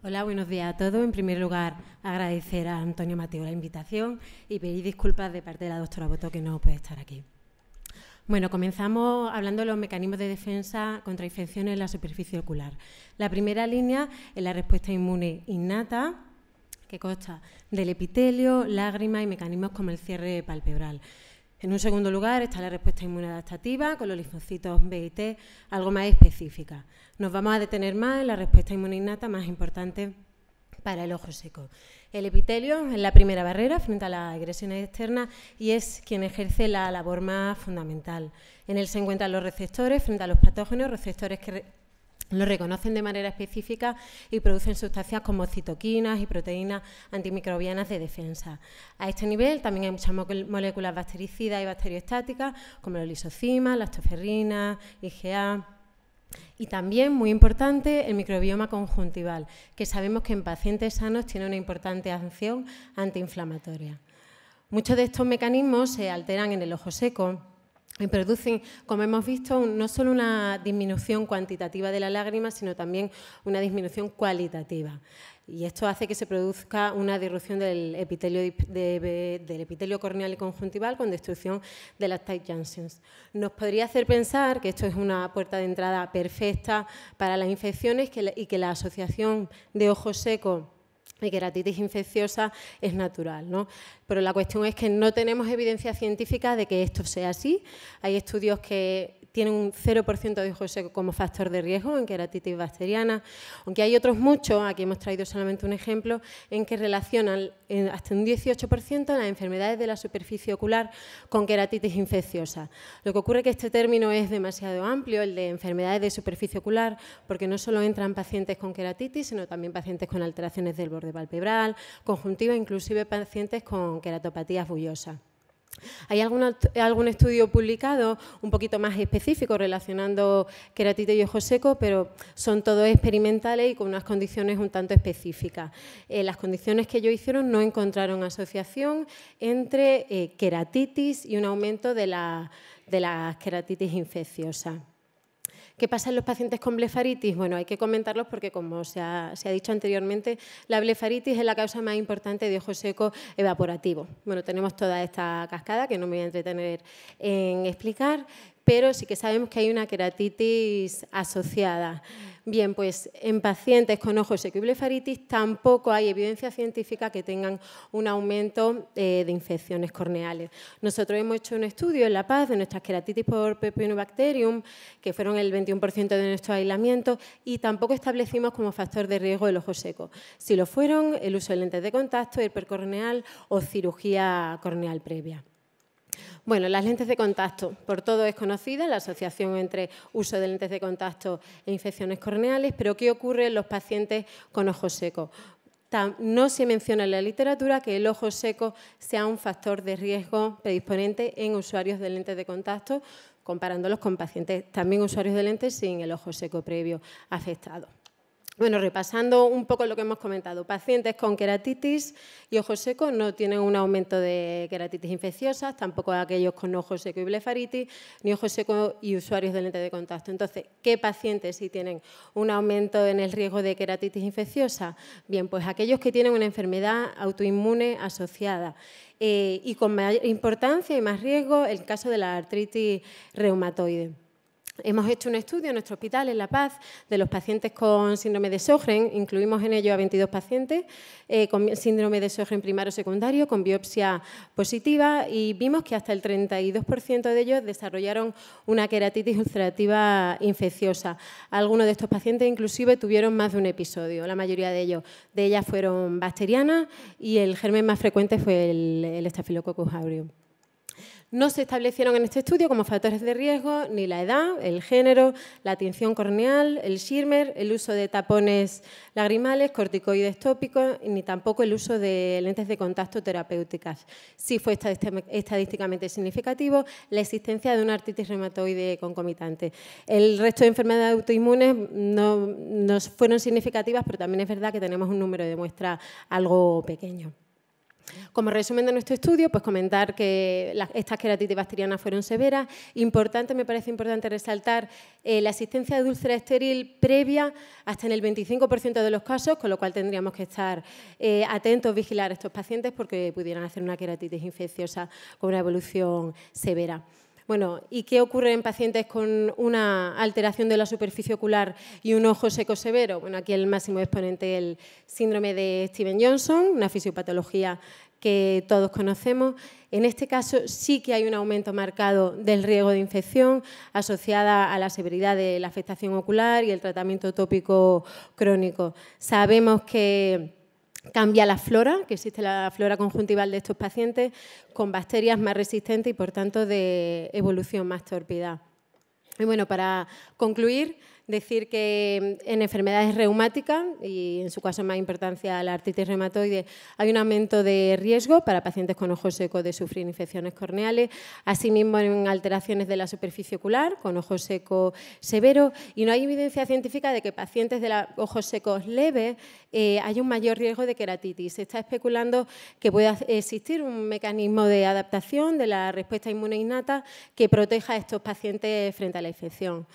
Hola, buenos días a todos. En primer lugar, agradecer a Antonio Mateo la invitación y pedir disculpas de parte de la doctora Boto que no puede estar aquí. Bueno, comenzamos hablando de los mecanismos de defensa contra infecciones en la superficie ocular. La primera línea es la respuesta inmune innata, que consta del epitelio, lágrimas y mecanismos como el cierre palpebral. En un segundo lugar está la respuesta inmune adaptativa con los linfocitos B y T, algo más específica. Nos vamos a detener más en la respuesta inmune innata más importante para el ojo seco. El epitelio es la primera barrera frente a las agresiones externas y es quien ejerce la labor más fundamental. En él se encuentran los receptores frente a los patógenos, receptores que lo reconocen de manera específica y producen sustancias como citoquinas y proteínas antimicrobianas de defensa. A este nivel también hay muchas moléculas bactericidas y bacteriostáticas, como los lisocimas, lactoferrinas, IgA. Y también, muy importante, el microbioma conjuntival, que sabemos que en pacientes sanos tiene una importante acción antiinflamatoria. Muchos de estos mecanismos se alteran en el ojo seco y producen, como hemos visto, no solo una disminución cuantitativa de la lágrima, sino también una disminución cualitativa. Y esto hace que se produzca una disrupción del epitelio corneal y conjuntival con destrucción de las tight junctions. Nos podría hacer pensar que esto es una puerta de entrada perfecta para las infecciones y que la asociación de ojo seco y queratitis infecciosa es natural, ¿no? Pero la cuestión es que no tenemos evidencia científica de que esto sea así. Hay estudios que tienen un 0% de ojo seco como factor de riesgo en queratitis bacteriana, aunque hay otros muchos, aquí hemos traído solamente un ejemplo, en que relacionan hasta un 18% las enfermedades de la superficie ocular con queratitis infecciosa. Lo que ocurre es que este término es demasiado amplio, el de enfermedades de superficie ocular, porque no solo entran pacientes con queratitis, sino también pacientes con alteraciones del borde palpebral, conjuntiva, inclusive pacientes con queratopatías bullosas. Hay algún estudio publicado un poquito más específico relacionando queratitis y ojo seco, pero son todos experimentales y con unas condiciones un tanto específicas. Las condiciones que ellos hicieron no encontraron asociación entre queratitis y un aumento de la queratitis infecciosa. ¿Qué pasa en los pacientes con blefaritis? Bueno, hay que comentarlos porque, como se ha dicho anteriormente, la blefaritis es la causa más importante de ojo seco evaporativo. Bueno, tenemos toda esta cascada que no me voy a entretener en explicar, pero sí que sabemos que hay una queratitis asociada. Bien, pues en pacientes con ojo seco y blefaritis tampoco hay evidencia científica que tengan un aumento de infecciones corneales. Nosotros hemos hecho un estudio en La Paz de nuestras queratitis por Pepinobacterium, que fueron el 21% de nuestro aislamiento, y tampoco establecimos como factor de riesgo el ojo seco. Si lo fueron, el uso de lentes de contacto, hipercorneal o cirugía corneal previa. Bueno, las lentes de contacto, por todo es conocida la asociación entre uso de lentes de contacto e infecciones corneales, pero ¿qué ocurre en los pacientes con ojo seco? No se menciona en la literatura que el ojo seco sea un factor de riesgo predisponente en usuarios de lentes de contacto, comparándolos con pacientes también usuarios de lentes sin el ojo seco previo afectado. Bueno, repasando un poco lo que hemos comentado, pacientes con queratitis y ojo seco no tienen un aumento de queratitis infecciosas, tampoco aquellos con ojo seco y blefaritis, ni ojo seco y usuarios de lentes de contacto. Entonces, ¿qué pacientes sí tienen un aumento en el riesgo de queratitis infecciosa? Bien, pues aquellos que tienen una enfermedad autoinmune asociada. Y con mayor importancia y más riesgo el caso de la artritis reumatoide. Hemos hecho un estudio en nuestro hospital, en La Paz, de los pacientes con síndrome de Sjögren. Incluimos en ello a 22 pacientes con síndrome de Sjögren primario o secundario, con biopsia positiva, y vimos que hasta el 32% de ellos desarrollaron una queratitis ulcerativa infecciosa. Algunos de estos pacientes inclusive tuvieron más de un episodio. La mayoría de ellas fueron bacterianas y el germen más frecuente fue el Staphylococcus aureus. No se establecieron en este estudio como factores de riesgo ni la edad, el género, la tinción corneal, el Schirmer, el uso de tapones lagrimales, corticoides tópicos, ni tampoco el uso de lentes de contacto terapéuticas. Sí fue estadísticamente significativo la existencia de una artritis reumatoide concomitante. El resto de enfermedades autoinmunes no fueron significativas, pero también es verdad que tenemos un número de muestras algo pequeño. Como resumen de nuestro estudio, pues comentar que estas queratitis bacterianas fueron severas. Me parece importante resaltar la existencia de úlcera estéril previa hasta en el 25% de los casos, con lo cual tendríamos que estar atentos, vigilar a estos pacientes porque pudieran hacer una queratitis infecciosa con una evolución severa. Bueno, ¿y qué ocurre en pacientes con una alteración de la superficie ocular y un ojo seco severo? Bueno, aquí el máximo exponente el síndrome de Stevens-Johnson, una fisiopatología que todos conocemos. En este caso sí que hay un aumento marcado del riesgo de infección asociada a la severidad de la afectación ocular y el tratamiento tópico crónico. Sabemos que cambia la flora, que existe la flora conjuntival de estos pacientes con bacterias más resistentes y, por tanto, de evolución más tórpida. Y bueno, para concluir, decir que en enfermedades reumáticas, y en su caso más importancia la artritis reumatoide, hay un aumento de riesgo para pacientes con ojo seco de sufrir infecciones corneales, asimismo en alteraciones de la superficie ocular, con ojo seco severo, y no hay evidencia científica de que pacientes de ojos secos leves hay un mayor riesgo de queratitis. Se está especulando que pueda existir un mecanismo de adaptación de la respuesta inmune innata que proteja a estos pacientes frente a la infección.